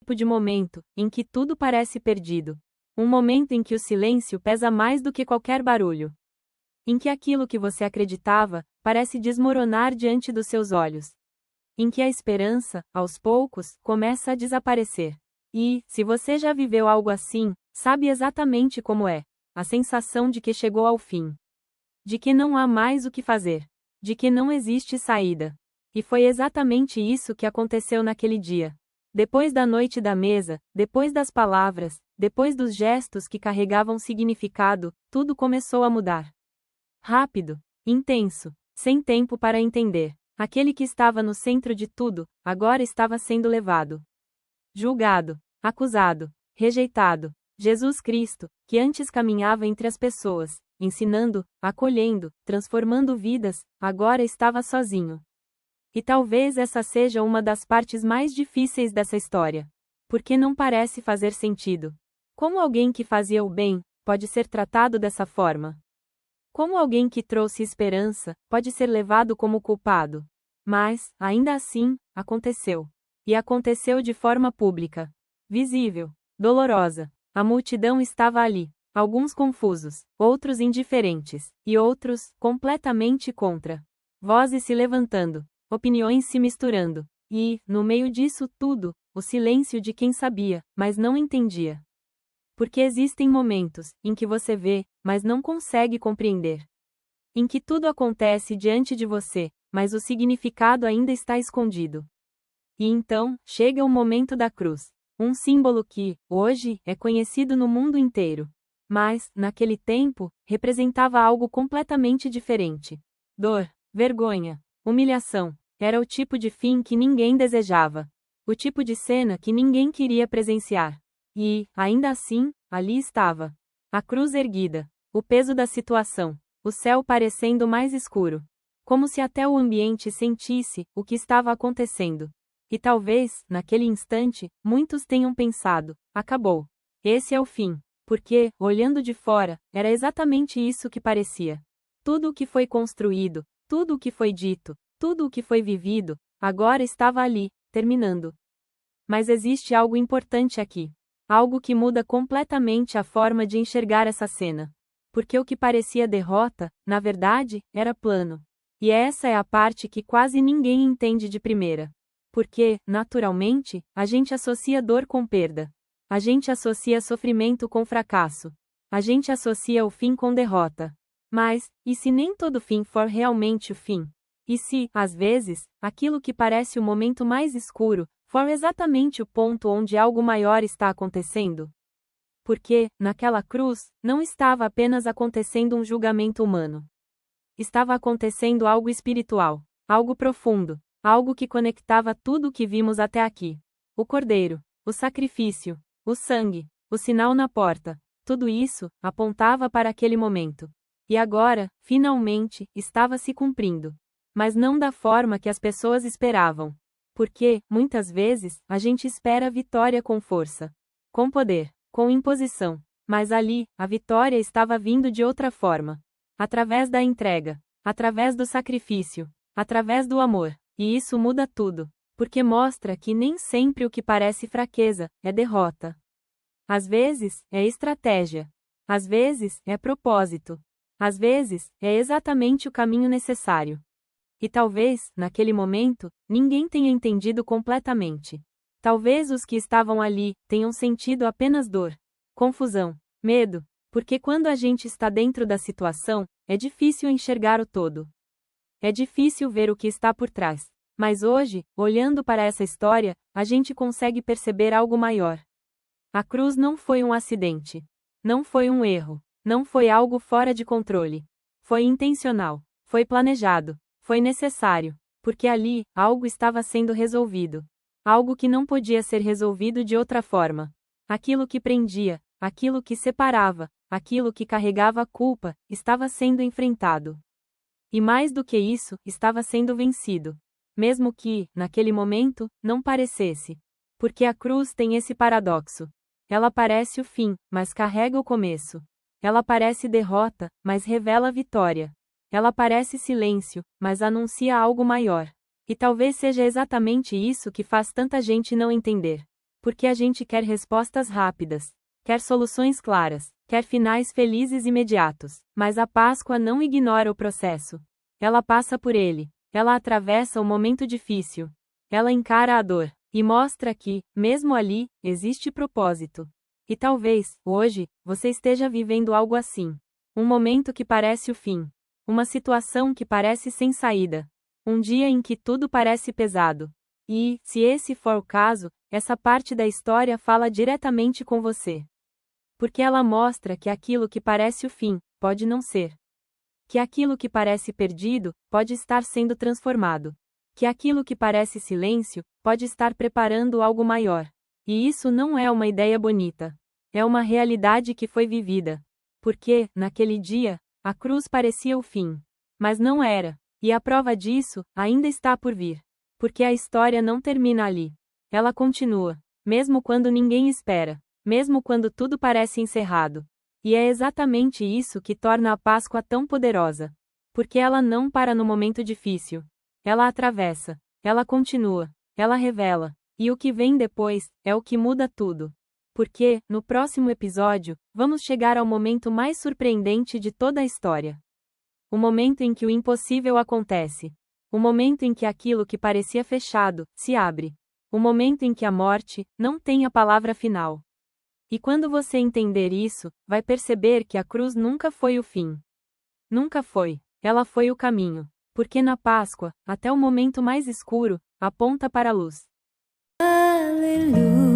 tipo de momento em que tudo parece perdido. Um momento em que o silêncio pesa mais do que qualquer barulho. Em que aquilo que você acreditava parece desmoronar diante dos seus olhos. Em que a esperança, aos poucos, começa a desaparecer. E, se você já viveu algo assim, sabe exatamente como é. A sensação de que chegou ao fim. De que não há mais o que fazer. De que não existe saída. E foi exatamente isso que aconteceu naquele dia. Depois da noite da mesa, depois das palavras, depois dos gestos que carregavam significado, tudo começou a mudar. Rápido, intenso, sem tempo para entender. Aquele que estava no centro de tudo, agora estava sendo levado. Julgado, acusado, rejeitado. Jesus Cristo, que antes caminhava entre as pessoas, ensinando, acolhendo, transformando vidas, agora estava sozinho. E talvez essa seja uma das partes mais difíceis dessa história. Porque não parece fazer sentido. Como alguém que fazia o bem pode ser tratado dessa forma? Como alguém que trouxe esperança pode ser levado como culpado? Mas, ainda assim, aconteceu. E aconteceu de forma pública, visível, dolorosa. A multidão estava ali, alguns confusos, outros indiferentes, e outros completamente contra. Vozes se levantando, opiniões se misturando, e, no meio disso tudo, o silêncio de quem sabia, mas não entendia. Porque existem momentos em que você vê, mas não consegue compreender. Em que tudo acontece diante de você, mas o significado ainda está escondido. E então, chega o momento da cruz. Um símbolo que, hoje, é conhecido no mundo inteiro. Mas, naquele tempo, representava algo completamente diferente. Dor, vergonha, humilhação. Era o tipo de fim que ninguém desejava. O tipo de cena que ninguém queria presenciar. E, ainda assim, ali estava. A cruz erguida. O peso da situação. O céu parecendo mais escuro. Como se até o ambiente sentisse o que estava acontecendo. E talvez, naquele instante, muitos tenham pensado: acabou. Esse é o fim. Porque, olhando de fora, era exatamente isso que parecia. Tudo o que foi construído, tudo o que foi dito, tudo o que foi vivido, agora estava ali, terminando. Mas existe algo importante aqui. Algo que muda completamente a forma de enxergar essa cena. Porque o que parecia derrota, na verdade, era plano. E essa é a parte que quase ninguém entende de primeira. Porque, naturalmente, a gente associa dor com perda. A gente associa sofrimento com fracasso. A gente associa o fim com derrota. Mas, e se nem todo fim for realmente o fim? E se, às vezes, aquilo que parece o momento mais escuro, for exatamente o ponto onde algo maior está acontecendo? Porque, naquela cruz, não estava apenas acontecendo um julgamento humano. Estava acontecendo algo espiritual, algo profundo. Algo que conectava tudo o que vimos até aqui. O cordeiro, o sacrifício, o sangue, o sinal na porta, tudo isso apontava para aquele momento. E agora, finalmente, estava se cumprindo. Mas não da forma que as pessoas esperavam. Porque, muitas vezes, a gente espera a vitória com força, com poder, com imposição. Mas ali, a vitória estava vindo de outra forma. Através da entrega, através do sacrifício, através do amor. E isso muda tudo, porque mostra que nem sempre o que parece fraqueza é derrota. Às vezes, é estratégia. Às vezes, é propósito. Às vezes, é exatamente o caminho necessário. E talvez, naquele momento, ninguém tenha entendido completamente. Talvez os que estavam ali tenham sentido apenas dor, confusão, medo, porque quando a gente está dentro da situação, é difícil enxergar o todo. É difícil ver o que está por trás. Mas hoje, olhando para essa história, a gente consegue perceber algo maior. A cruz não foi um acidente. Não foi um erro. Não foi algo fora de controle. Foi intencional. Foi planejado. Foi necessário. Porque ali, algo estava sendo resolvido. Algo que não podia ser resolvido de outra forma. Aquilo que prendia, aquilo que separava, aquilo que carregava a culpa, estava sendo enfrentado. E mais do que isso, estava sendo vencido. Mesmo que, naquele momento, não parecesse. Porque a cruz tem esse paradoxo. Ela parece o fim, mas carrega o começo. Ela parece derrota, mas revela a vitória. Ela parece silêncio, mas anuncia algo maior. E talvez seja exatamente isso que faz tanta gente não entender. Porque a gente quer respostas rápidas, quer soluções claras, quer finais felizes imediatos. Mas a Páscoa não ignora o processo. Ela passa por ele. Ela atravessa o momento difícil. Ela encara a dor. E mostra que, mesmo ali, existe propósito. E talvez, hoje, você esteja vivendo algo assim. Um momento que parece o fim. Uma situação que parece sem saída. Um dia em que tudo parece pesado. E, se esse for o caso, essa parte da história fala diretamente com você. Porque ela mostra que aquilo que parece o fim, pode não ser. Que aquilo que parece perdido, pode estar sendo transformado. Que aquilo que parece silêncio, pode estar preparando algo maior. E isso não é uma ideia bonita. É uma realidade que foi vivida. Porque, naquele dia, a cruz parecia o fim. Mas não era. E a prova disso, ainda está por vir. Porque a história não termina ali. Ela continua. Mesmo quando ninguém espera. Mesmo quando tudo parece encerrado. E é exatamente isso que torna a Páscoa tão poderosa. Porque ela não para no momento difícil. Ela atravessa. Ela continua. Ela revela. E o que vem depois, é o que muda tudo. Porque, no próximo episódio, vamos chegar ao momento mais surpreendente de toda a história. O momento em que o impossível acontece. O momento em que aquilo que parecia fechado, se abre. O momento em que a morte, não tem a palavra final. E quando você entender isso, vai perceber que a cruz nunca foi o fim. Nunca foi. Ela foi o caminho. Porque na Páscoa, até o momento mais escuro, aponta para a luz. Aleluia.